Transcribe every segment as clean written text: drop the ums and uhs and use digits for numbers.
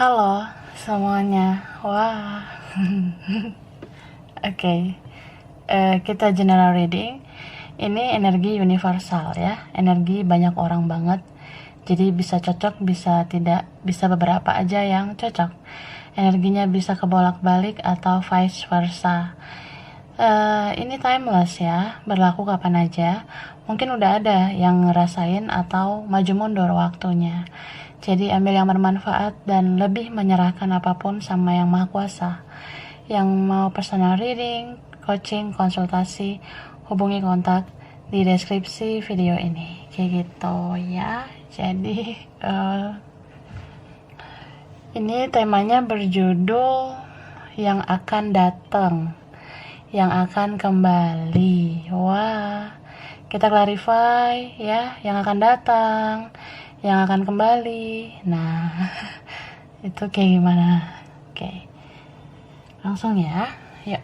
Halo semuanya. Wah. Oke. Kita general reading. Ini energi universal ya. Energi banyak orang banget. Jadi bisa cocok, bisa tidak, bisa beberapa aja yang cocok. Energinya bisa kebolak-balik atau vice versa. Ini timeless ya, berlaku kapan aja. Mungkin udah ada yang ngerasain atau maju mundur waktunya. Jadi ambil yang bermanfaat dan lebih menyerahkan apapun sama yang maha kuasa. Yang mau personal reading, coaching, konsultasi, hubungi kontak di deskripsi video ini. Kayak gitu ya. Jadi ini temanya berjudul yang akan datang, yang akan kembali. Wah, kita clarify ya, yang akan datang, yang akan kembali. Nah, itu kayak gimana? Oke, langsung ya. Yuk.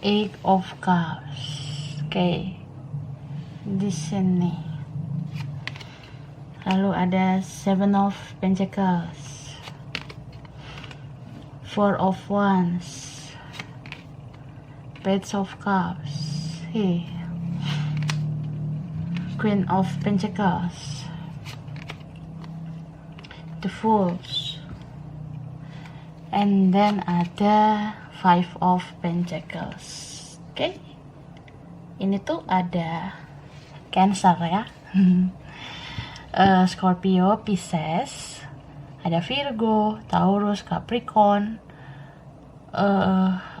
Eight of Cups. Oke. Di sini. Lalu ada Seven of Pentacles. Four of Wands. Page of Cups. Queen of Pentacles. The Fools. And then ada Five of Pentacles. Oke. Ini tuh ada Cancer ya. Scorpio, Pisces, ada Virgo, Taurus, Capricorn,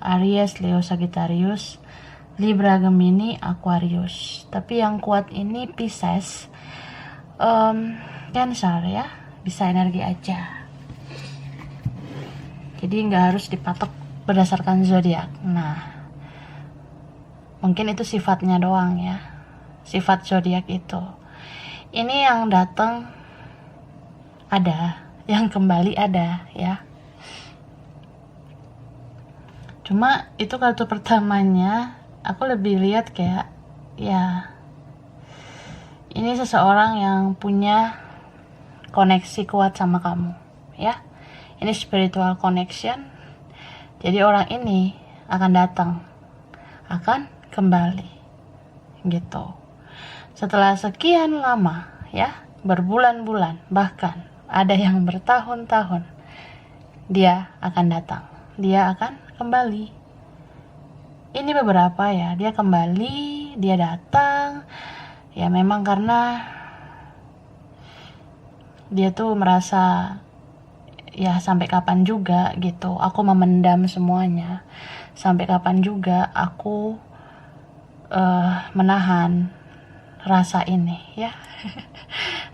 Aries, Leo, Sagittarius, Libra, Gemini, Aquarius. Tapi yang kuat ini Pisces, Cancer ya, bisa energi aja. Jadi nggak harus dipatok berdasarkan zodiak. Nah, mungkin itu sifatnya doang ya, sifat zodiak itu. Ini yang datang ada, yang kembali ada ya. Cuma itu kartu pertamanya aku lebih lihat kayak ya, ini seseorang yang punya koneksi kuat sama kamu ya. Ini spiritual connection. Jadi orang ini akan datang, akan kembali gitu. Setelah sekian lama ya, berbulan-bulan, bahkan ada yang bertahun-tahun, dia akan datang, dia akan kembali. Ini beberapa ya, dia kembali, dia datang ya, memang karena dia tuh merasa ya sampai kapan juga gitu aku memendam semuanya, sampai kapan juga aku menahan rasa ini ya.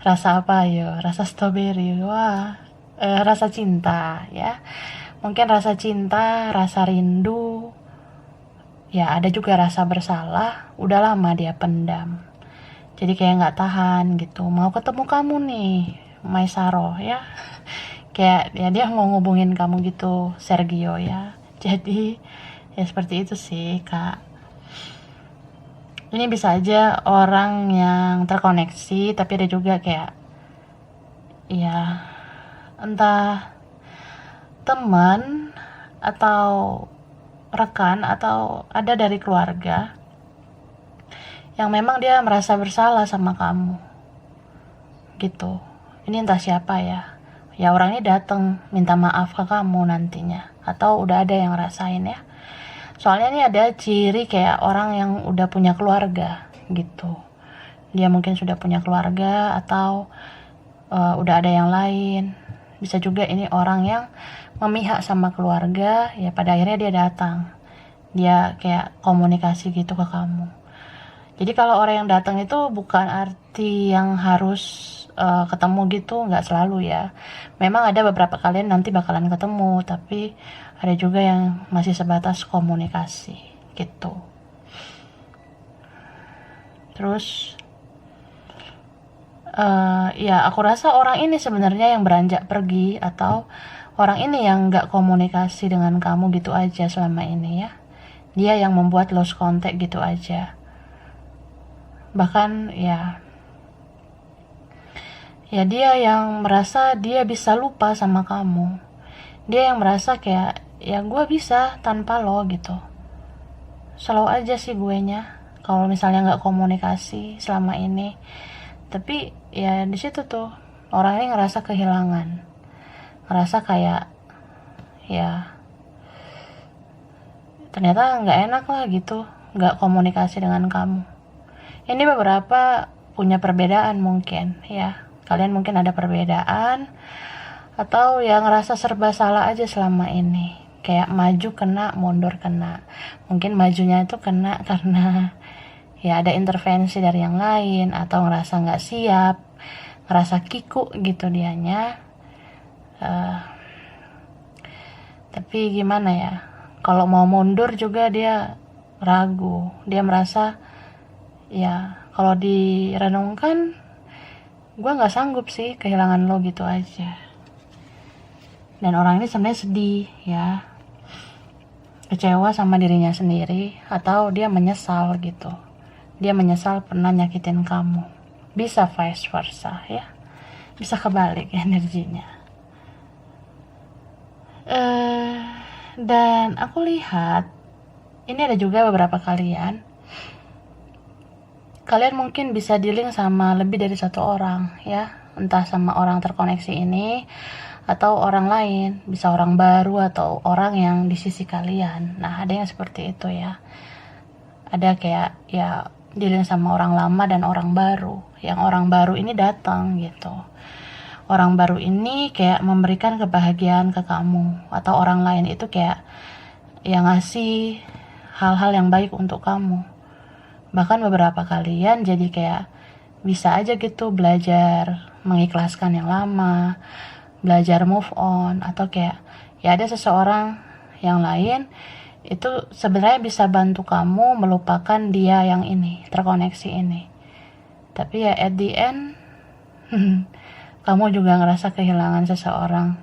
Rasa apa yo? Rasa strawberry. Wah, rasa cinta ya. Mungkin rasa cinta, rasa rindu. Ya, ada juga rasa bersalah. Udah lama dia pendam. Jadi kayak nggak tahan gitu. Mau ketemu kamu nih, Maisaro ya. Kayak ya dia mau ngubungin kamu gitu, Sergio ya. Jadi ya seperti itu sih, Kak. Ini bisa aja orang yang terkoneksi, tapi ada juga kayak ya entah teman atau rekan atau ada dari keluarga yang memang dia merasa bersalah sama kamu gitu. Ini entah siapa ya. Ya orangnya datang minta maaf ke kamu nantinya, atau udah ada yang rasain ya. Soalnya ini ada ciri kayak orang yang udah punya keluarga gitu. Dia mungkin sudah punya keluarga atau udah ada yang lain. Bisa juga ini orang yang memihak sama keluarga, ya pada akhirnya dia datang. Dia kayak komunikasi gitu ke kamu. Jadi kalau orang yang datang itu bukan arti yang harus ketemu gitu, nggak selalu ya. Memang ada beberapa kalian nanti bakalan ketemu, tapi ada juga yang masih sebatas komunikasi gitu. Terus Ya aku rasa orang ini sebenarnya yang beranjak pergi, atau orang ini yang nggak komunikasi dengan kamu gitu aja selama ini ya. Dia yang membuat lost contact gitu aja. Bahkan ya dia yang merasa dia bisa lupa sama kamu. Dia yang merasa kayak ya gue bisa tanpa lo gitu. Slow aja sih gue nya kalau misalnya nggak komunikasi selama ini. Tapi ya di situ tuh orang ini ngerasa kehilangan, ngerasa kayak ya ternyata nggak enak lah gitu, nggak komunikasi dengan kamu. Ini beberapa punya perbedaan mungkin ya, kalian mungkin ada perbedaan, atau ya ngerasa serba salah aja selama ini, kayak maju kena, mundur kena. Mungkin majunya itu kena karena ya ada intervensi dari yang lain, atau ngerasa nggak siap, ngerasa kiku gitu dianya. Tapi gimana ya, kalau mau mundur juga dia ragu, dia merasa ya kalau direnungkan gue nggak sanggup sih kehilangan lo gitu aja. Dan orang ini sebenarnya sedih ya, kecewa sama dirinya sendiri, atau dia menyesal gitu, dia menyesal pernah nyakitin kamu. Bisa vice versa ya, bisa kebalik energinya. Dan aku lihat ini ada juga beberapa kalian mungkin bisa dealing sama lebih dari satu orang ya, entah sama orang terkoneksi ini atau orang lain, bisa orang baru atau orang yang di sisi kalian. Nah ada yang seperti itu ya, ada kayak ya dealing sama orang lama dan orang baru. Yang orang baru ini datang gitu, orang baru ini kayak memberikan kebahagiaan ke kamu, atau orang lain itu kayak yang ngasih hal-hal yang baik untuk kamu. Bahkan beberapa kalian jadi kayak bisa aja gitu belajar mengikhlaskan yang lama, belajar move on, atau kayak ya ada seseorang yang lain itu sebenarnya bisa bantu kamu melupakan dia yang ini, terkoneksi ini. Tapi ya at the end kamu juga ngerasa kehilangan seseorang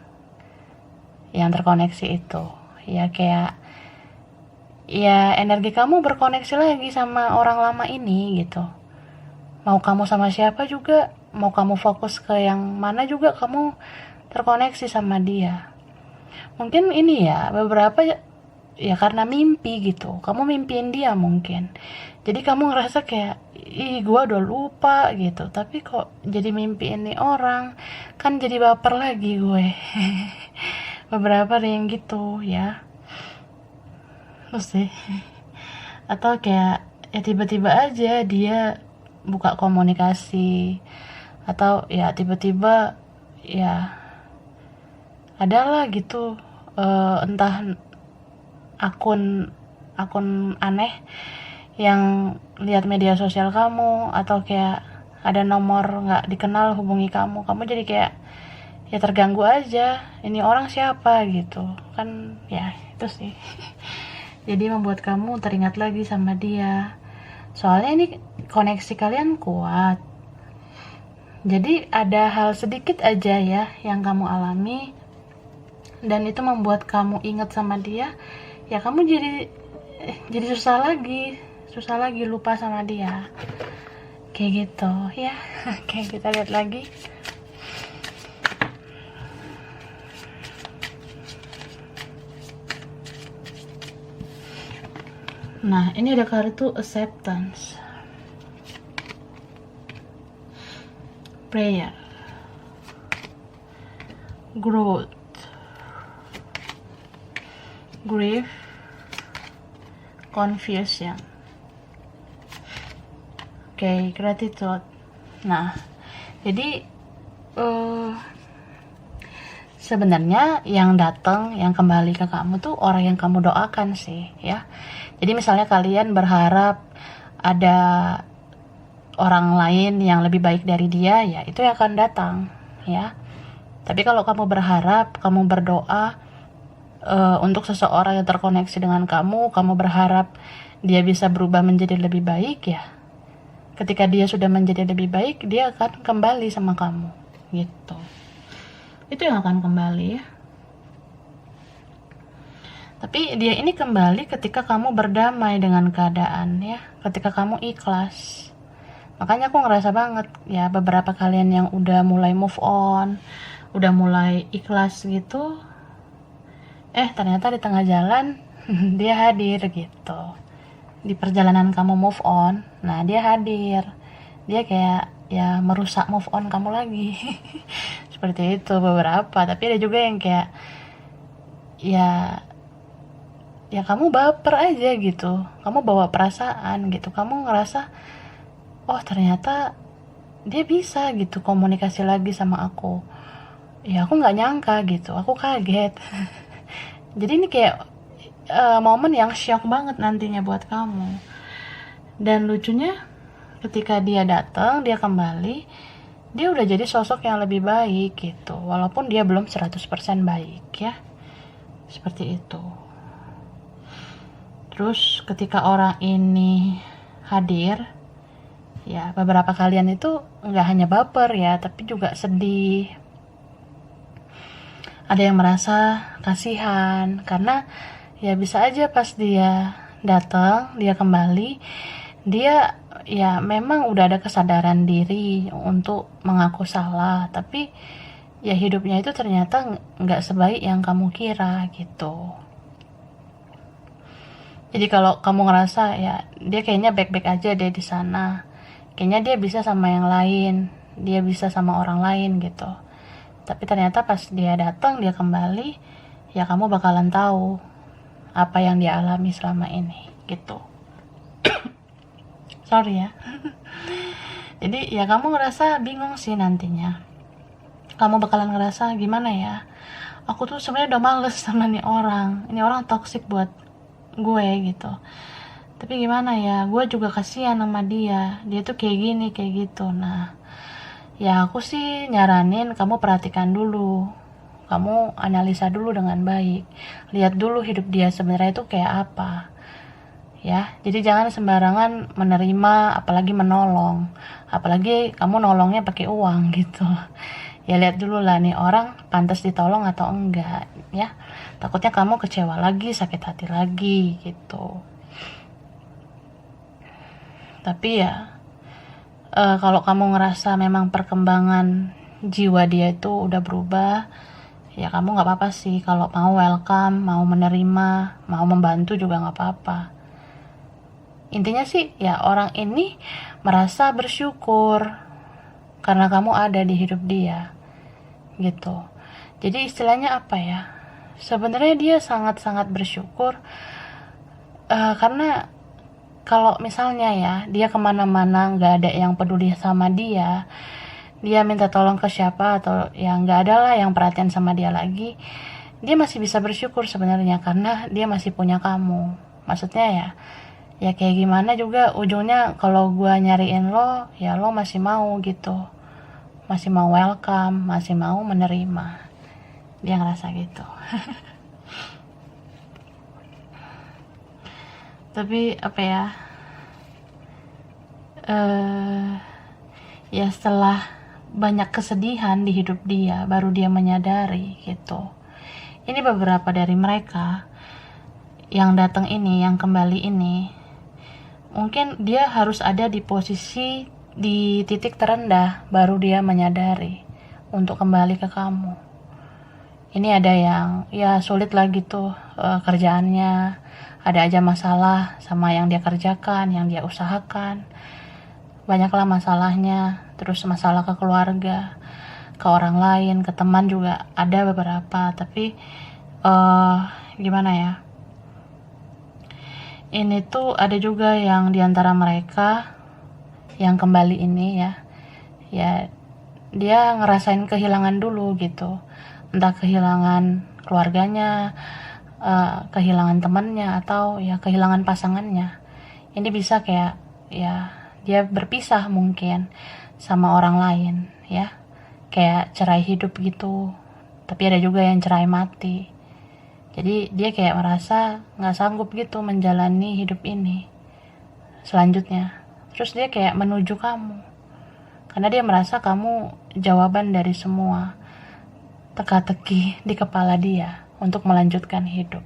yang terkoneksi itu. Ya kayak ya energi kamu berkoneksi lagi sama orang lama ini gitu. Mau kamu sama siapa juga, mau kamu fokus ke yang mana juga, kamu terkoneksi sama dia. Mungkin ini ya beberapa ya karena mimpi gitu, kamu mimpiin dia mungkin. Jadi kamu ngerasa kayak ih gue udah lupa gitu, tapi kok jadi mimpiin nih orang, kan jadi baper lagi gue. Beberapa ada yang gitu ya. Terus sih, atau kayak ya tiba-tiba aja dia buka komunikasi, atau ya tiba-tiba ya adalah gitu, entah akun aneh yang lihat media sosial kamu, atau kayak ada nomor nggak dikenal hubungi kamu jadi kayak ya terganggu aja, ini orang siapa gitu kan ya. Itu sih jadi membuat kamu teringat lagi sama dia, soalnya ini koneksi kalian kuat. Jadi ada hal sedikit aja ya yang kamu alami dan itu membuat kamu ingat sama dia, ya kamu jadi susah lagi lupa sama dia kayak gitu ya. Oke, kita lihat lagi. Nah, ini ada kartu acceptance, prayer, growth, grief, confusion. Oke, gratitude. Nah, jadi sebenarnya yang datang, yang kembali ke kamu tuh orang yang kamu doakan sih ya. Jadi misalnya kalian berharap ada orang lain yang lebih baik dari dia, ya itu yang akan datang ya. Tapi kalau kamu berharap, kamu berdoa untuk seseorang yang terkoneksi dengan kamu berharap dia bisa berubah menjadi lebih baik, ya ketika dia sudah menjadi lebih baik, dia akan kembali sama kamu gitu. Itu yang akan kembali ya. Tapi dia ini kembali ketika kamu berdamai dengan keadaan ya, ketika kamu ikhlas. Makanya aku ngerasa banget ya, beberapa kalian yang udah mulai move on, udah mulai ikhlas gitu, ternyata di tengah jalan dia hadir gitu. Di perjalanan kamu move on, nah dia hadir. Dia kayak ya merusak move on kamu lagi. Seperti itu beberapa, tapi ada juga yang kayak ya kamu baper aja gitu, kamu bawa perasaan gitu, kamu ngerasa oh ternyata dia bisa gitu komunikasi lagi sama aku, ya aku nggak nyangka gitu, aku kaget. Jadi ini kayak momen yang shock banget nantinya buat kamu. Dan lucunya ketika dia datang, dia kembali, dia udah jadi sosok yang lebih baik gitu, walaupun dia belum 100% baik ya, seperti itu. Terus ketika orang ini hadir, ya beberapa kalian itu nggak hanya baper ya, tapi juga sedih. Ada yang merasa kasihan, karena ya bisa aja pas dia datang, dia kembali, dia ya memang udah ada kesadaran diri untuk mengaku salah, tapi ya hidupnya itu ternyata nggak sebaik yang kamu kira gitu. Jadi kalau kamu ngerasa ya dia kayaknya baik-baik aja deh di sana, kayaknya dia bisa sama yang lain, dia bisa sama orang lain gitu, tapi ternyata pas dia datang, dia kembali, ya kamu bakalan tahu apa yang dia alami selama ini gitu. Sorry ya. Jadi ya kamu ngerasa bingung sih nantinya, kamu bakalan ngerasa gimana ya, aku tuh sebenarnya udah males sama ini orang toksik buat gue gitu, tapi gimana ya, gue juga kasihan sama dia tuh kayak gini kayak gitu. Nah ya aku sih nyaranin kamu perhatikan dulu, kamu analisa dulu dengan baik, lihat dulu hidup dia sebenarnya itu kayak apa ya. Jadi jangan sembarangan menerima, apalagi menolong, apalagi kamu nolongnya pakai uang gitu. Ya lihat dulu lah nih orang pantas ditolong atau enggak ya, takutnya kamu kecewa lagi, sakit hati lagi gitu. Tapi ya kalau kamu ngerasa memang perkembangan jiwa dia itu udah berubah, ya kamu nggak apa-apa sih kalau mau welcome, mau menerima, mau membantu juga nggak apa-apa. Intinya sih ya orang ini merasa bersyukur karena kamu ada di hidup dia gitu. Jadi istilahnya apa ya, sebenarnya dia sangat-sangat bersyukur karena kalau misalnya ya dia kemana-mana nggak ada yang peduli sama dia minta tolong ke siapa atau ya nggak ada lah yang perhatian sama dia lagi, dia masih bisa bersyukur sebenarnya karena dia masih punya kamu. Maksudnya ya kayak gimana juga ujungnya kalau gua nyariin lo, ya lo masih mau gitu, masih mau welcome, masih mau menerima. Dia ngerasa gitu. Tapi apa ya, ya setelah banyak kesedihan di hidup dia, baru dia menyadari gitu. Ini beberapa dari mereka yang datang ini, yang kembali ini, mungkin dia harus ada di posisi di titik terendah baru dia menyadari untuk kembali ke kamu. Ini ada yang ya sulit lah gitu kerjaannya, ada aja masalah sama yang dia kerjakan, yang dia usahakan, banyaklah masalahnya. Terus masalah ke keluarga, ke orang lain, ke teman juga ada beberapa. Tapi gimana ya, ini tuh ada juga yang diantara mereka yang kembali ini ya dia ngerasain kehilangan dulu gitu, entah kehilangan keluarganya, kehilangan temannya, atau ya kehilangan pasangannya. Ini bisa kayak ya dia berpisah mungkin sama orang lain ya, kayak cerai hidup gitu. Tapi ada juga yang cerai mati. Jadi dia kayak merasa nggak sanggup gitu menjalani hidup ini selanjutnya. terus dia kayak menuju kamu karena dia merasa kamu jawaban dari semua teka-teki di kepala dia untuk melanjutkan hidup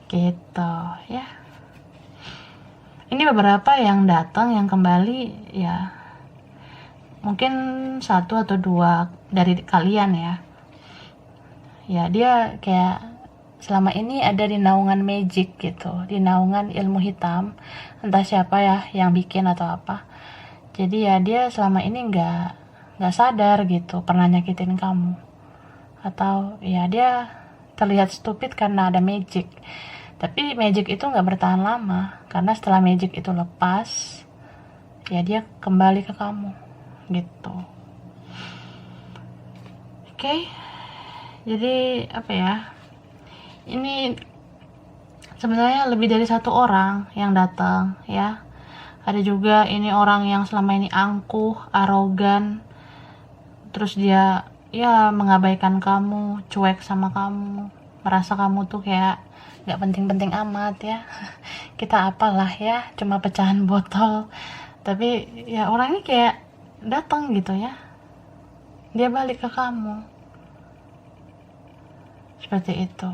gitu ya. Ini beberapa yang datang, yang kembali ya, mungkin 1 atau 2 dari kalian ya. Ya dia kayak selama ini ada di naungan magic gitu, di naungan ilmu hitam, entah siapa ya yang bikin atau apa. Jadi ya dia selama ini nggak sadar gitu pernah nyakitin kamu, atau ya dia terlihat stupid karena ada magic. Tapi magic itu nggak bertahan lama, karena setelah magic itu lepas, ya dia kembali ke kamu, gitu. Oke, jadi apa ya? Ini sebenarnya lebih dari 1 orang yang datang, ya. Ada juga ini orang yang selama ini angkuh, arogan, terus dia ya mengabaikan kamu, cuek sama kamu, merasa kamu tuh kayak gak penting-penting amat ya. Kita apalah ya, cuma pecahan botol. Tapi ya orang ini kayak datang gitu ya, dia balik ke kamu seperti itu.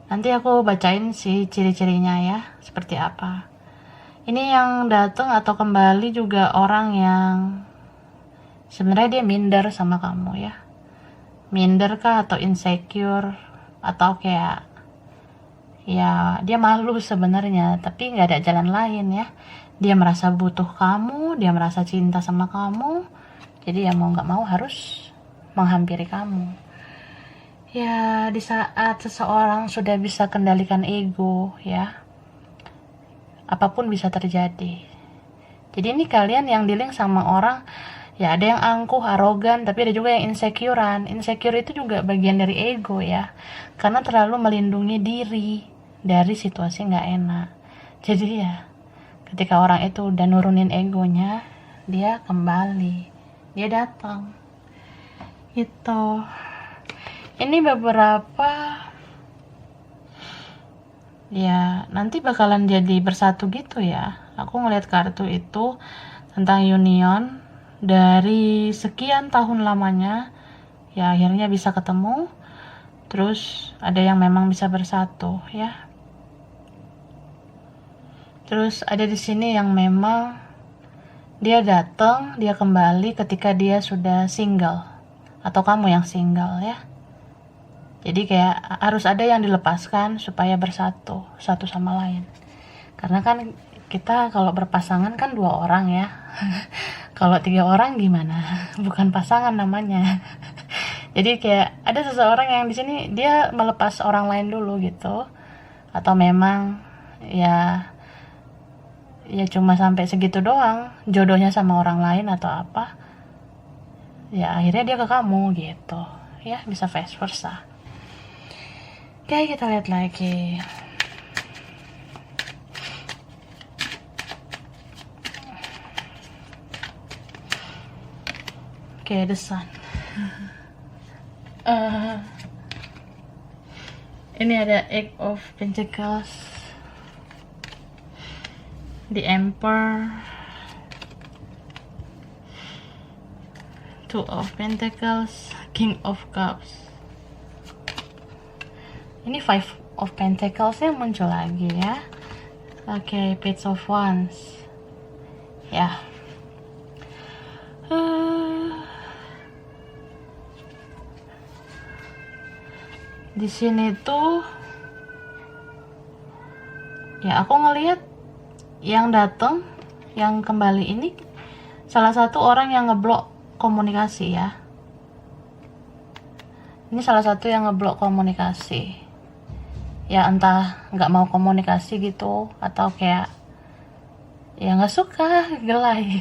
Nanti aku bacain sih ciri-cirinya ya seperti apa. Ini yang datang atau kembali juga orang yang sebenarnya dia minder sama kamu ya. Minder kah atau insecure atau kayak ya dia malu sebenarnya, tapi nggak ada jalan lain ya. Dia merasa butuh kamu, dia merasa cinta sama kamu, jadi ya mau nggak mau harus menghampiri kamu. Ya di saat seseorang sudah bisa kendalikan ego ya, apapun bisa terjadi. Jadi ini kalian yang dealing sama orang, ya ada yang angkuh, arogan, tapi ada juga yang insecurean. Insecure itu juga bagian dari ego ya, karena terlalu melindungi diri dari situasi nggak enak. Jadi ya ketika orang itu udah nurunin egonya, dia kembali, dia datang gitu. Ini beberapa ya nanti bakalan jadi bersatu gitu ya. Aku ngeliat kartu itu tentang union dari sekian tahun lamanya, ya akhirnya bisa ketemu. Terus ada yang memang bisa bersatu ya. Terus ada di sini yang memang dia datang, dia kembali ketika dia sudah single atau kamu yang single ya. Jadi kayak harus ada yang dilepaskan supaya bersatu satu sama lain. Karena kan kita kalau berpasangan kan 2 orang ya. Kalau 3 orang gimana? Bukan pasangan namanya. Jadi kayak ada seseorang yang di sini dia melepas orang lain dulu gitu. Atau memang ya cuma sampai segitu doang jodohnya sama orang lain atau apa. Ya akhirnya dia ke kamu gitu. Ya bisa vice versa. Oke, kita lihat lagi. Oke, the sun. Ini ada Eight of Pentacles, the Emperor, Two of Pentacles, King of Cups. Ini Five of Pentacles yang muncul lagi ya. Oke, Page of Wands. Ya. Di sini tuh ya aku ngelihat yang datang, yang kembali ini salah satu orang yang ngeblok komunikasi ya. Ini salah satu yang ngeblok komunikasi. Ya entah nggak mau komunikasi gitu atau kayak ya nggak suka, gelai.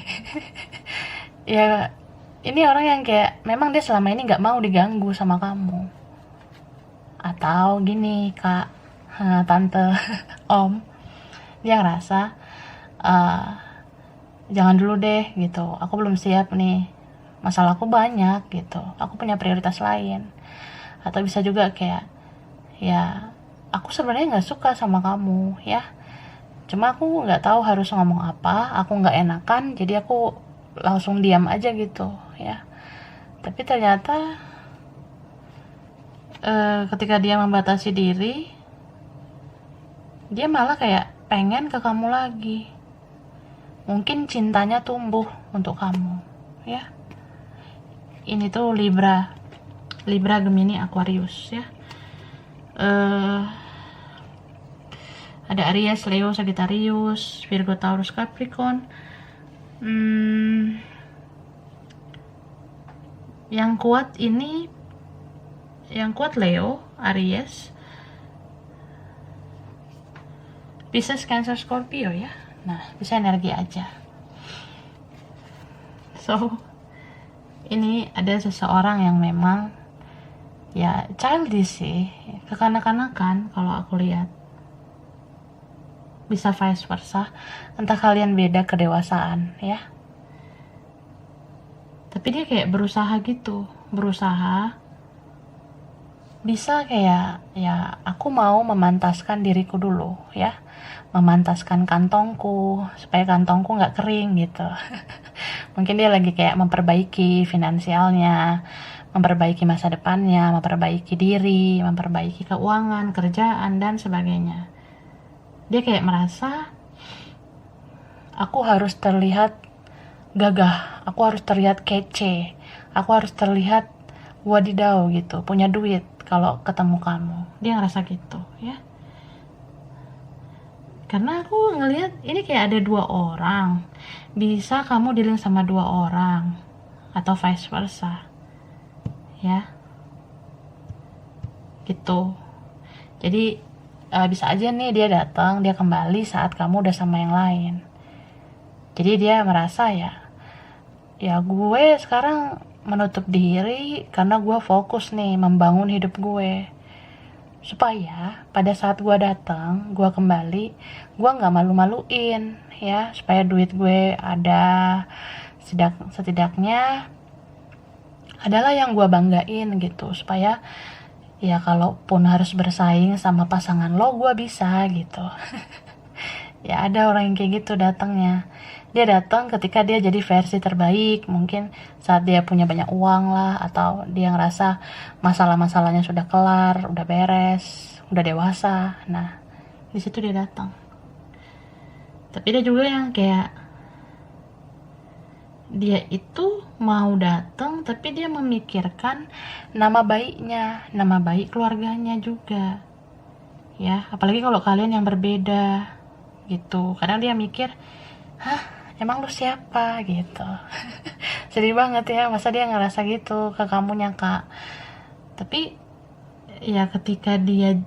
Ya ini orang yang kayak memang dia selama ini nggak mau diganggu sama kamu. Atau gini kak, tante, om, dia ngerasa jangan dulu deh gitu, aku belum siap nih, masalahku banyak gitu, aku punya prioritas lain. Atau bisa juga kayak ya aku sebenarnya nggak suka sama kamu ya, Cuma aku nggak tahu harus ngomong apa, aku nggak enakan, jadi aku langsung diam aja gitu ya. Tapi ternyata ketika dia membatasi diri, dia malah kayak pengen ke kamu lagi. Mungkin cintanya tumbuh untuk kamu ya. Ini tuh Libra, Gemini, Aquarius ya. Ada Aries, Leo, Sagittarius, Virgo, Taurus, Capricorn. Yang kuat Leo, Aries, Pisces, Cancer, Scorpio ya. Nah, bisa energi aja. So, ini ada seseorang yang memang ya childish sih, kekanak-kanakan kalau aku lihat. Bisa vice versa, entah kalian beda kedewasaan ya. Tapi dia kayak berusaha gitu, bisa kayak ya aku mau memantaskan diriku dulu ya, memantaskan kantongku supaya kantongku nggak kering gitu. Mungkin dia lagi kayak memperbaiki finansialnya, memperbaiki masa depannya, memperbaiki diri, memperbaiki keuangan, kerjaan, dan sebagainya. Dia kayak merasa aku harus terlihat gagah, aku harus terlihat kece, aku harus terlihat wadidaw gitu, punya duit kalau ketemu kamu. Dia ngerasa gitu ya. Karena aku ngelihat ini kayak ada 2 orang, bisa kamu dealing sama 2 orang atau vice versa ya, gitu. Jadi bisa aja nih dia datang, dia kembali saat kamu udah sama yang lain. Jadi dia merasa ya gue sekarang menutup diri karena gue fokus nih membangun hidup gue, supaya pada saat gue datang, gue kembali, gue nggak malu-maluin ya, supaya duit gue ada, setidaknya adalah yang gue banggain gitu, supaya ya kalaupun harus bersaing sama pasangan lo, gue bisa gitu. Ya ada orang yang kayak gitu datangnya. Dia datang ketika dia jadi versi terbaik, mungkin saat dia punya banyak uang lah, atau dia ngerasa masalah-masalahnya sudah kelar, udah beres, udah dewasa. Nah, di situ dia datang. Tapi ada juga yang kayak dia itu mau datang tapi dia memikirkan nama baiknya, nama baik keluarganya juga ya. Apalagi kalau kalian yang berbeda gitu, kadang dia mikir, emang lu siapa gitu. Sedih banget ya, masa dia ngerasa gitu ke kamu, nyangka. Tapi ya ketika dia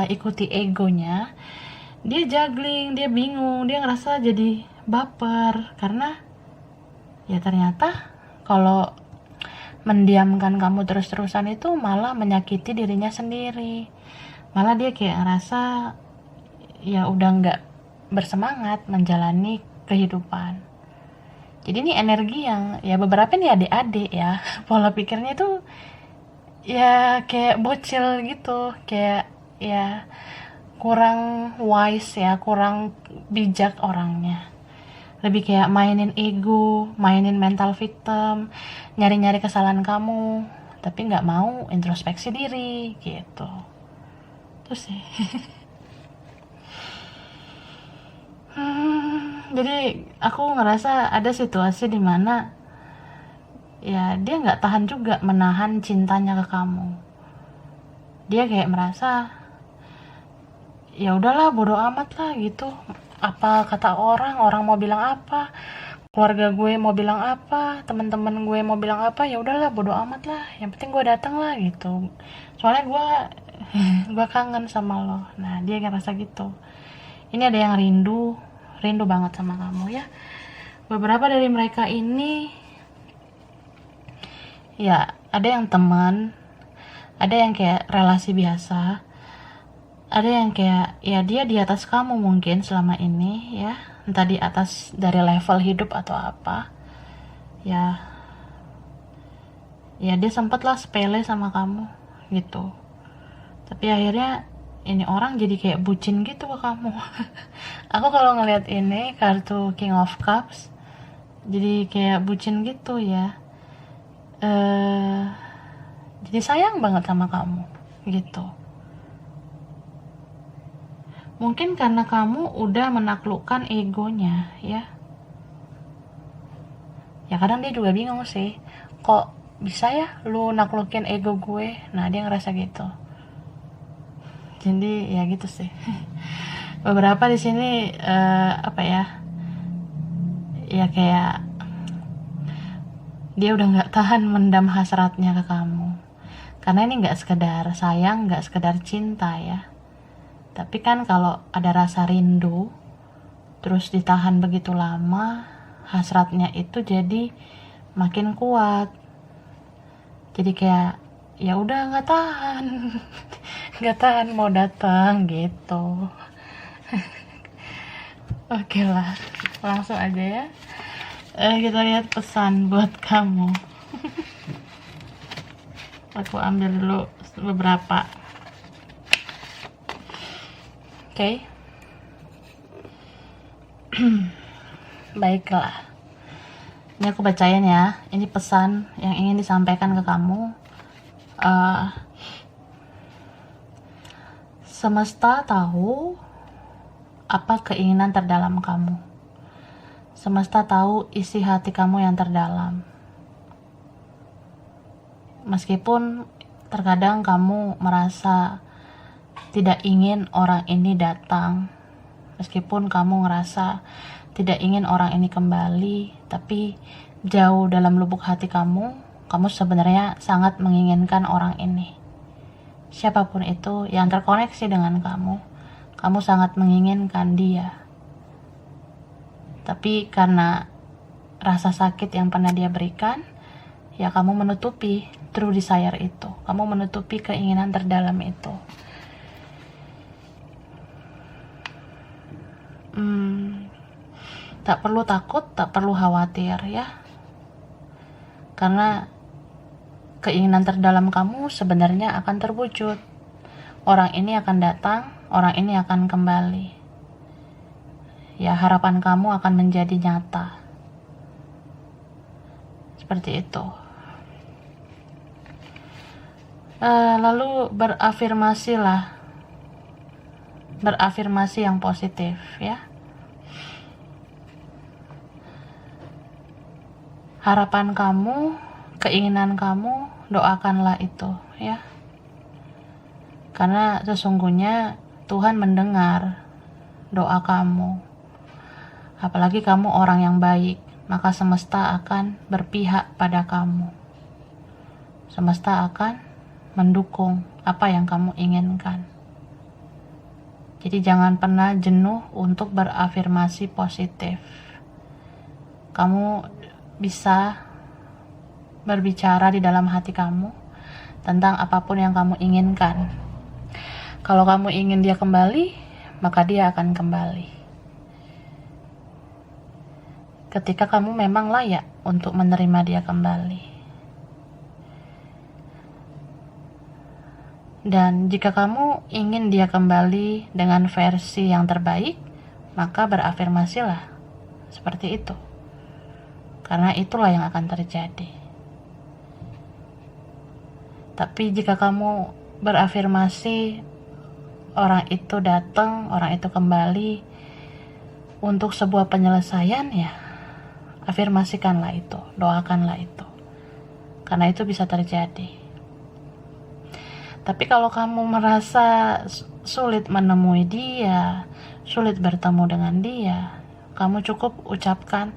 ikuti egonya, dia juggling, dia bingung, dia ngerasa jadi baper, karena ya ternyata kalau mendiamkan kamu terus-terusan itu malah menyakiti dirinya sendiri. Malah dia kayak ngerasa ya udah nggak bersemangat menjalani kehidupan. Jadi ini energi yang ya beberapa nih adik-adik ya, pola pikirnya tuh ya kayak bocil gitu, kayak ya kurang wise ya, kurang bijak orangnya. Lebih kayak mainin ego, mainin mental victim, nyari-nyari kesalahan kamu, tapi nggak mau introspeksi diri gitu. Terus sih. Jadi aku ngerasa ada situasi dimana ya dia nggak tahan juga menahan cintanya ke kamu. Dia kayak merasa ya udahlah, bodo amat lah gitu, apa kata orang mau bilang apa, keluarga gue mau bilang apa, teman-teman gue mau bilang apa, ya udahlah bodo amat lah, yang penting gue datang lah gitu, soalnya gue kangen sama lo. Nah dia ngerasa gitu. Ini ada yang rindu banget sama kamu ya. Beberapa dari mereka ini ya ada yang teman, ada yang kayak relasi biasa, ada yang kayak ya dia di atas kamu mungkin selama ini ya, entah di atas dari level hidup atau apa ya. Ya dia sempatlah sepele sama kamu gitu, tapi akhirnya ini orang jadi kayak bucin gitu ke kamu. Aku kalau ngeliat ini kartu King of Cups jadi kayak bucin gitu ya. eh jadi sayang banget sama kamu gitu. Mungkin karena kamu udah menaklukkan egonya ya. Ya kadang dia juga bingung sih, kok bisa ya lu naklukin ego gue. Nah dia ngerasa gitu. Jadi ya gitu sih. Beberapa di sini apa ya, ya kayak dia udah nggak tahan mendam hasratnya ke kamu. Karena ini nggak sekedar sayang, nggak sekedar cinta ya. Tapi kan kalau ada rasa rindu, terus ditahan begitu lama, hasratnya itu jadi makin kuat. Jadi kayak ya udah nggak tahan, nggak tahan mau datang gitu. Oke lah, langsung aja ya. Kita lihat pesan buat kamu. Aku ambil dulu beberapa. Oke. Baiklah. Ini aku bacain ya. Ini pesan yang ingin disampaikan ke kamu. Semesta tahu apa keinginan terdalam kamu. Semesta tahu isi hati kamu yang terdalam. Meskipun terkadang kamu merasa tidak ingin orang ini datang, meskipun kamu ngerasa tidak ingin orang ini kembali, tapi jauh dalam lubuk hati kamu sebenarnya sangat menginginkan orang ini. Siapapun itu yang terkoneksi dengan kamu sangat menginginkan dia. Tapi karena rasa sakit yang pernah dia berikan, ya kamu menutupi true desire itu. Kamu menutupi keinginan terdalam itu. Tak perlu takut, tak perlu khawatir ya. Karena keinginan terdalam kamu sebenarnya akan terwujud. Orang ini akan datang, orang ini akan kembali. Ya, harapan kamu akan menjadi nyata. Seperti itu. Lalu berafirmasilah. Berafirmasi yang positif ya. Harapan kamu, keinginan kamu, doakanlah itu ya. Karena sesungguhnya Tuhan mendengar doa kamu. Apalagi kamu orang yang baik, maka semesta akan berpihak pada kamu. Semesta akan mendukung apa yang kamu inginkan. Jadi jangan pernah jenuh untuk berafirmasi positif. Kamu bisa berbicara di dalam hati kamu tentang apapun yang kamu inginkan. Kalau kamu ingin dia kembali, maka dia akan kembali. Ketika kamu memang layak untuk menerima dia kembali. Dan jika kamu ingin dia kembali dengan versi yang terbaik, maka berafirmasilah seperti itu. Karena itulah yang akan terjadi. Tapi jika kamu berafirmasi orang itu datang, orang itu kembali untuk sebuah penyelesaian, ya afirmasikanlah itu, doakanlah itu. Karena itu bisa terjadi. Tapi kalau kamu merasa sulit menemui dia, sulit bertemu dengan dia, kamu cukup ucapkan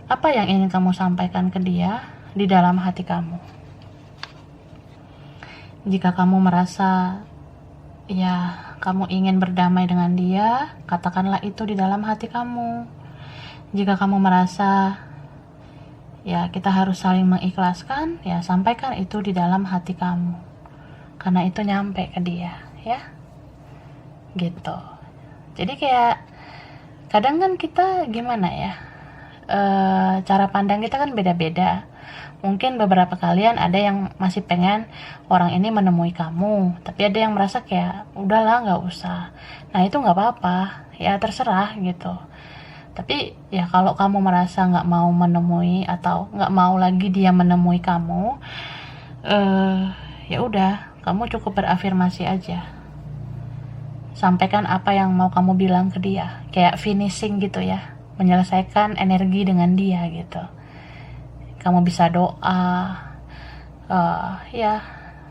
apa yang ingin kamu sampaikan ke dia di dalam hati kamu. Jika kamu merasa ya kamu ingin berdamai dengan dia, katakanlah itu di dalam hati kamu. Jika kamu merasa ya kita harus saling mengikhlaskan, ya sampaikan itu di dalam hati kamu. Karena itu nyampe ke dia, ya. Gitu. Jadi kayak kadang kan kita gimana ya? Cara pandang kita kan beda-beda. Mungkin beberapa kalian ada yang masih pengen orang ini menemui kamu, tapi ada yang merasa kayak udahlah nggak usah. Nah itu nggak apa-apa, ya terserah gitu. Tapi ya kalau kamu merasa nggak mau menemui atau nggak mau lagi dia menemui kamu, ya udah, kamu cukup berafirmasi aja. Sampaikan apa yang mau kamu bilang ke dia, kayak finishing gitu ya, menyelesaikan energi dengan dia gitu. Kamu bisa doa, ya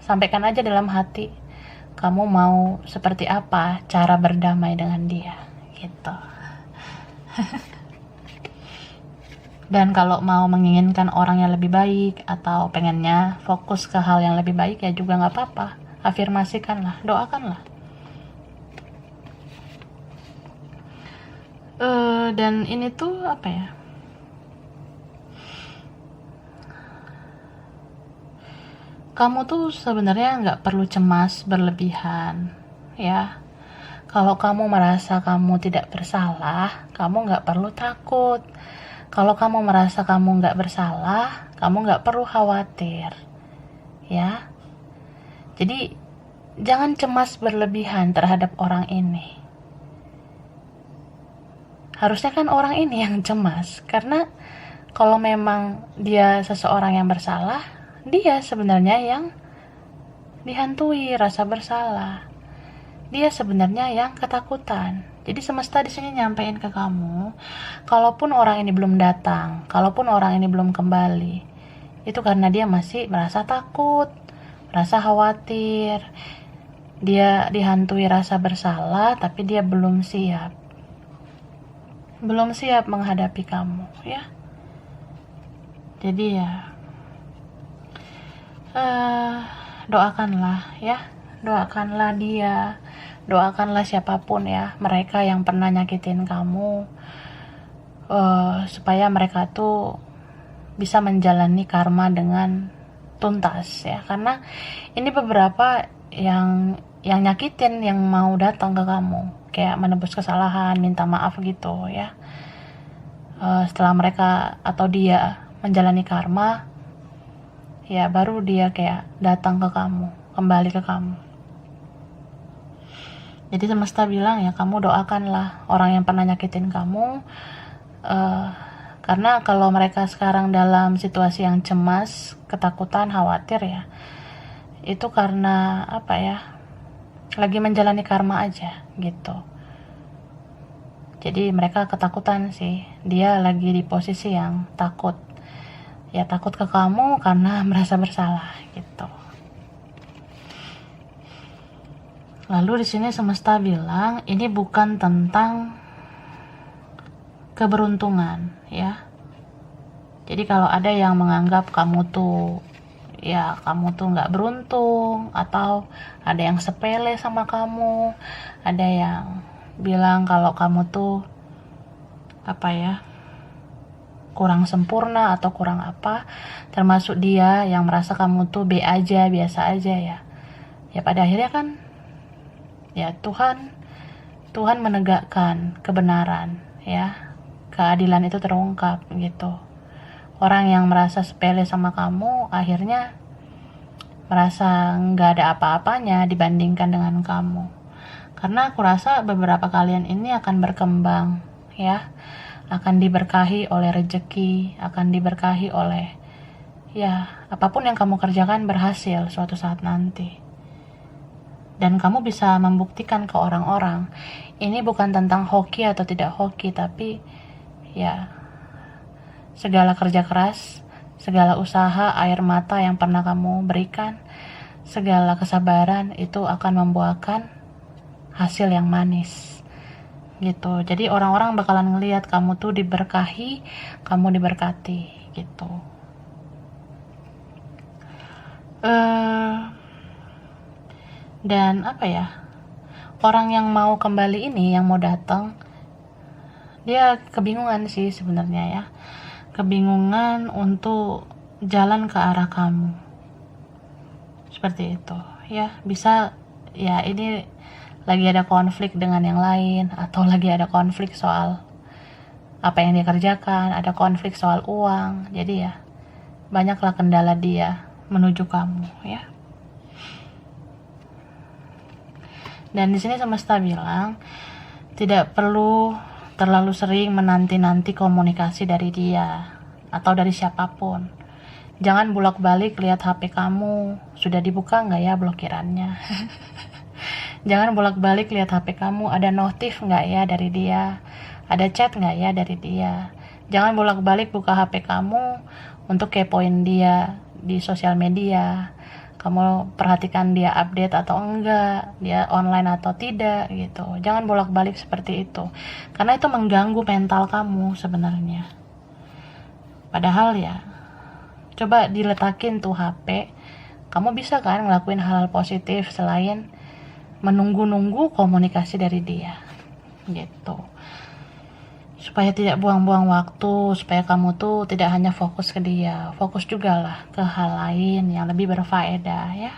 sampaikan aja dalam hati kamu mau seperti apa cara berdamai dengan dia gitu. Dan kalau mau menginginkan orang yang lebih baik atau pengennya fokus ke hal yang lebih baik ya juga nggak apa-apa, afirmasikanlah, doakanlah. Dan ini tuh apa ya, kamu tuh sebenarnya nggak perlu cemas berlebihan ya. Kalau kamu merasa kamu tidak bersalah, kamu nggak perlu takut. Kalau kamu merasa kamu nggak bersalah, kamu nggak perlu khawatir ya. Jadi jangan cemas berlebihan terhadap orang ini. Harusnya kan orang ini yang cemas, karena kalau memang dia seseorang yang bersalah, dia sebenarnya yang dihantui rasa bersalah. Dia sebenarnya yang ketakutan. Jadi semesta di sini nyampein ke kamu, kalaupun orang ini belum datang, kalaupun orang ini belum kembali, itu karena dia masih merasa takut, merasa khawatir. Dia dihantui rasa bersalah, tapi dia belum siap. Belum siap menghadapi kamu, ya. Jadi ya, doakanlah ya, doakanlah dia, doakanlah siapapun ya, mereka yang pernah nyakitin kamu, supaya mereka tuh bisa menjalani karma dengan tuntas ya. Karena ini beberapa yang nyakitin, yang mau datang ke kamu, kayak menebus kesalahan, minta maaf gitu ya. Setelah mereka atau dia menjalani karma, ya baru dia kayak datang ke kamu, kembali ke kamu. Jadi semesta bilang ya, kamu doakanlah orang yang pernah nyakitin kamu, karena kalau mereka sekarang dalam situasi yang cemas, ketakutan, khawatir ya, itu karena apa ya, lagi menjalani karma aja gitu. Jadi mereka ketakutan sih, dia lagi di posisi yang takut. Ya takut ke kamu karena merasa bersalah gitu. Lalu di sini semesta bilang ini bukan tentang keberuntungan ya. Jadi kalau ada yang menganggap kamu tuh nggak beruntung, atau ada yang sepele sama kamu, ada yang bilang kalau kamu tuh apa ya, kurang sempurna atau kurang apa, termasuk dia yang merasa kamu tuh B aja, biasa aja ya. Ya pada akhirnya kan ya Tuhan menegakkan kebenaran ya. Keadilan itu terungkap gitu. Orang yang merasa sepele sama kamu akhirnya merasa nggak ada apa-apanya dibandingkan dengan kamu. Karena aku rasa beberapa kalian ini akan berkembang ya, akan diberkahi oleh rezeki, akan diberkahi oleh ya apapun yang kamu kerjakan berhasil suatu saat nanti. Dan kamu bisa membuktikan ke orang-orang, ini bukan tentang hoki atau tidak hoki, tapi ya segala kerja keras, segala usaha, air mata yang pernah kamu berikan, segala kesabaran itu akan membuahkan hasil yang manis gitu. Jadi orang-orang bakalan ngelihat kamu tuh diberkahi, kamu diberkati gitu. Dan apa ya, orang yang mau kembali ini, yang mau datang, dia kebingungan sih sebenarnya ya, kebingungan untuk jalan ke arah kamu, seperti itu ya. Bisa ya ini lagi ada konflik dengan yang lain, atau lagi ada konflik soal apa yang dia kerjakan, ada konflik soal uang. Jadi ya banyaklah kendala dia menuju kamu ya. Dan di sini semesta bilang tidak perlu terlalu sering menanti-nanti komunikasi dari dia atau dari siapapun. Jangan bolak-balik lihat HP kamu, sudah dibuka nggak ya blokirannya. Jangan bolak-balik lihat HP kamu, ada notif nggak ya dari dia, ada chat nggak ya dari dia. Jangan bolak-balik buka HP kamu untuk kepoin dia di sosial media. Kamu perhatikan dia update atau enggak, dia online atau tidak gitu. Jangan bolak-balik seperti itu, karena itu mengganggu mental kamu sebenarnya. Padahal ya, coba diletakin tuh HP, kamu bisa kan ngelakuin hal-hal positif selain menunggu-nunggu komunikasi dari dia gitu. Supaya tidak buang-buang waktu, supaya kamu tuh tidak hanya fokus ke dia, fokus juga lah ke hal lain yang lebih berfaedah ya.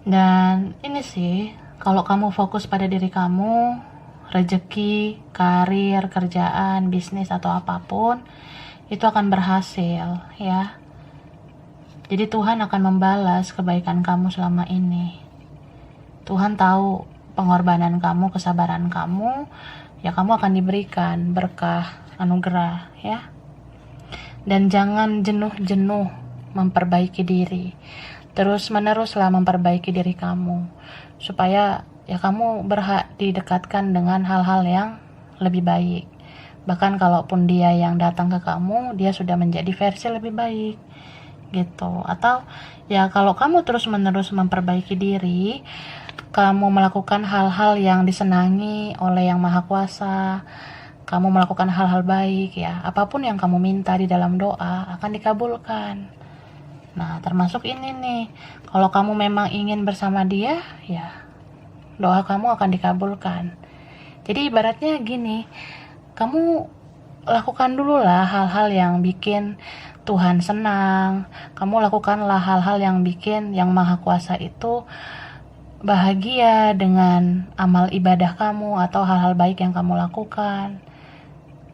Dan ini sih, kalau kamu fokus pada diri kamu, rezeki, karir, kerjaan, bisnis atau apapun, itu akan berhasil ya. Jadi Tuhan akan membalas kebaikan kamu selama ini. Tuhan tahu pengorbanan kamu, kesabaran kamu, ya kamu akan diberikan berkah, anugerah ya. Dan jangan jenuh-jenuh memperbaiki diri. Terus-meneruslah memperbaiki diri kamu, supaya ya kamu berhak didekatkan dengan hal-hal yang lebih baik. Bahkan kalaupun dia yang datang ke kamu, dia sudah menjadi versi lebih baik gitu. Atau ya kalau kamu terus-menerus memperbaiki diri, kamu melakukan hal-hal yang disenangi oleh Yang Maha Kuasa, kamu melakukan hal-hal baik ya, apapun yang kamu minta di dalam doa akan dikabulkan. Nah, termasuk ini nih, kalau kamu memang ingin bersama dia, ya doa kamu akan dikabulkan. Jadi ibaratnya gini, kamu lakukan dulu lah hal-hal yang bikin Tuhan senang, kamu lakukanlah hal-hal yang bikin Yang Maha Kuasa itu bahagia dengan amal ibadah kamu atau hal-hal baik yang kamu lakukan.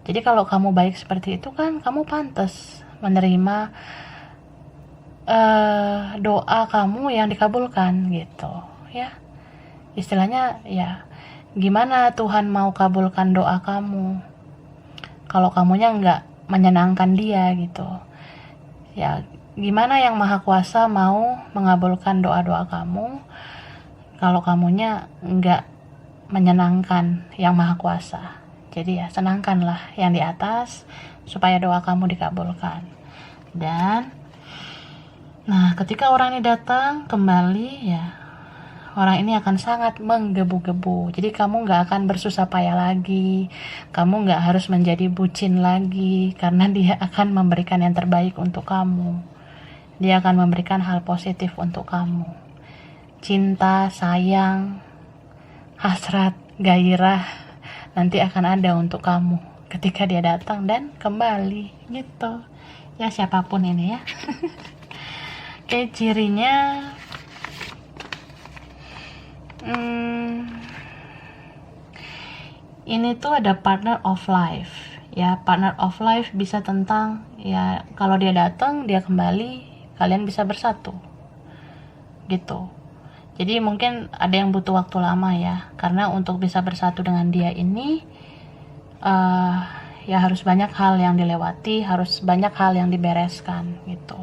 Jadi kalau kamu baik seperti itu kan, kamu pantas menerima doa kamu yang dikabulkan gitu ya. Istilahnya ya, gimana Tuhan mau kabulkan doa kamu kalau kamunya nggak menyenangkan dia gitu ya. Gimana Yang Maha Kuasa mau mengabulkan doa-doa kamu kalau kamunya nggak menyenangkan Yang Maha Kuasa. Jadi ya, senangkanlah yang di atas supaya doa kamu dikabulkan. Dan nah, ketika orang ini datang kembali ya, orang ini akan sangat menggebu-gebu. Jadi kamu nggak akan bersusah payah lagi, kamu nggak harus menjadi bucin lagi, karena dia akan memberikan yang terbaik untuk kamu. Dia akan memberikan hal positif untuk kamu. Cinta, sayang, hasrat, gairah nanti akan ada untuk kamu ketika dia datang dan kembali gitu ya, siapapun ini ya. Oke, cirinya ini tuh ada partner of life ya. Partner of life bisa tentang ya, kalau dia datang, dia kembali, kalian bisa bersatu gitu. Jadi mungkin ada yang butuh waktu lama ya, karena untuk bisa bersatu dengan dia ini ya harus banyak hal yang dilewati, harus banyak hal yang dibereskan gitu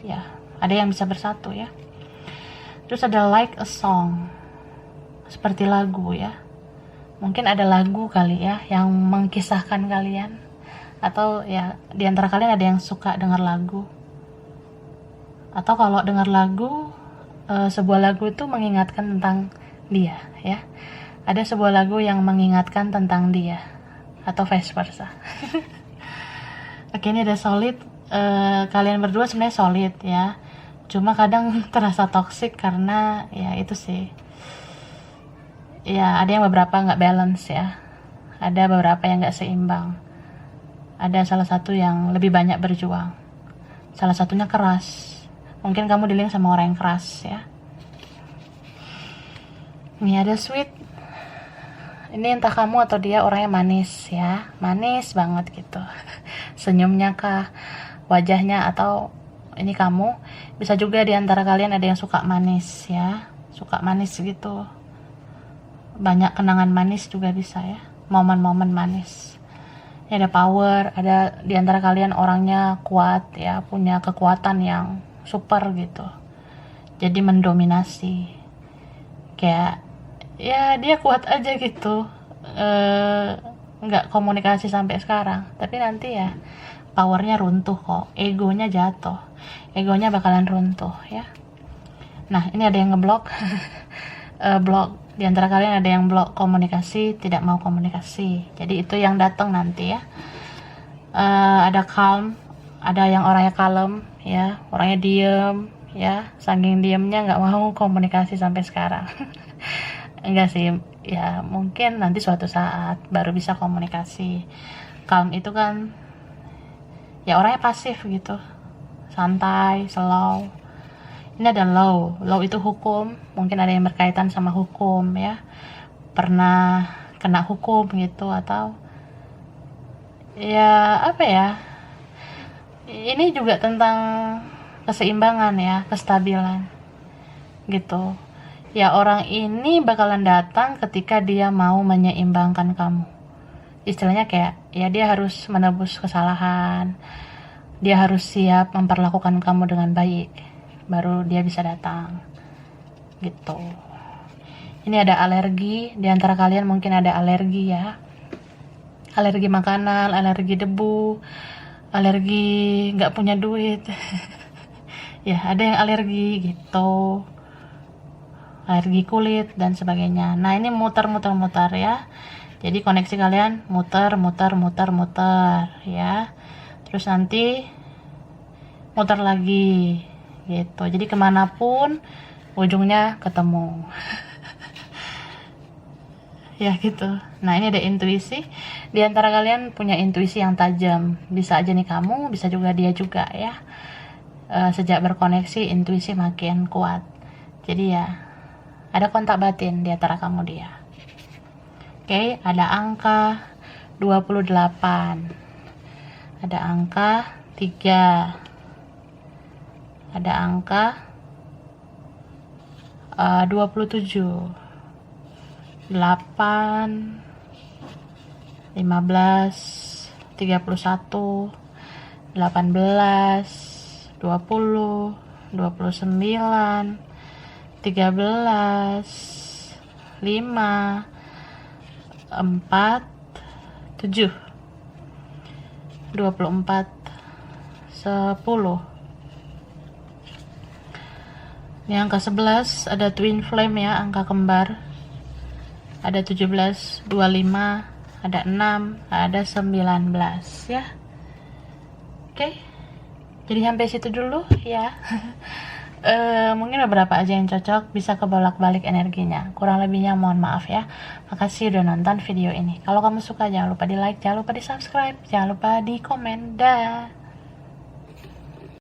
ya. Ada yang bisa bersatu ya. Terus ada like a song, seperti lagu ya. Mungkin ada lagu kali ya yang mengkisahkan kalian, atau ya diantara kalian ada yang suka dengar lagu, atau kalau dengar lagu, sebuah lagu itu mengingatkan tentang dia ya. Ada sebuah lagu yang mengingatkan tentang dia, atau vice versa. Oke, ini ada solid. Kalian berdua sebenarnya solid ya, cuma kadang terasa toxic karena ya itu sih ya, ada yang beberapa nggak balance ya, ada beberapa yang nggak seimbang, ada salah satu yang lebih banyak berjuang, salah satunya keras. Mungkin kamu dealing sama orang yang keras ya. Ini ada sweet. Ini entah kamu atau dia orangnya manis ya, manis banget gitu. senyumnya kah, wajahnya, atau ini kamu. Bisa juga di antara kalian ada yang suka manis ya, suka manis gitu, banyak kenangan manis juga bisa ya, momen-momen manis. Ini ada power, ada di antara kalian orangnya kuat ya, punya kekuatan yang super gitu, jadi mendominasi, kayak ya dia kuat aja gitu, nggak komunikasi sampai sekarang, tapi nanti ya powernya runtuh kok, egonya jatuh, egonya bakalan runtuh ya. Nah ini ada yang ngeblok. Blok, di antara kalian ada yang blok komunikasi, tidak mau komunikasi, jadi itu yang datang nanti ya. Ada calm, ada yang orangnya kalem ya, orangnya diem ya, saking diemnya nggak mau komunikasi sampai sekarang. Enggak sih ya, mungkin nanti suatu saat baru bisa komunikasi. Calm itu kan ya orangnya pasif gitu, santai, slow. Ini ada law itu hukum, mungkin ada yang berkaitan sama hukum ya, pernah kena hukum gitu, atau ya apa ya, ini juga tentang keseimbangan ya, kestabilan gitu ya. Orang ini bakalan datang ketika dia mau menyeimbangkan kamu, istilahnya kayak ya dia harus menebus kesalahan, dia harus siap memperlakukan kamu dengan baik, baru dia bisa datang gitu. Ini ada alergi, di antara kalian mungkin ada alergi ya, alergi makanan, alergi debu, alergi nggak punya duit. Ya ada yang alergi gitu, alergi kulit dan sebagainya. Nah ini muter ya, jadi koneksi kalian muter ya, terus nanti muter lagi gitu, jadi kemanapun ujungnya ketemu. Ya gitu. Nah ini ada intuisi, di antara kalian punya intuisi yang tajam, bisa aja nih kamu, bisa juga dia juga ya. Sejak berkoneksi intuisi makin kuat, jadi ya ada kontak batin di antara kamu dia. Oke, ada angka 28, ada angka 3, ada angka 27, 8, 15, 31, 18, 20, 29, 13, 5, 4, 7, 24, 10. Ini angka 11, ada twin flame ya, angka kembar. Ada 17, 25, ada 6, ada 19 ya. Oke. Jadi sampai situ dulu ya. Mungkin beberapa aja yang cocok, bisa kebolak-balik energinya. Kurang lebihnya mohon maaf ya. Makasih udah nonton video ini. Kalau kamu suka jangan lupa di like, jangan lupa di subscribe, jangan lupa di komen. Dah.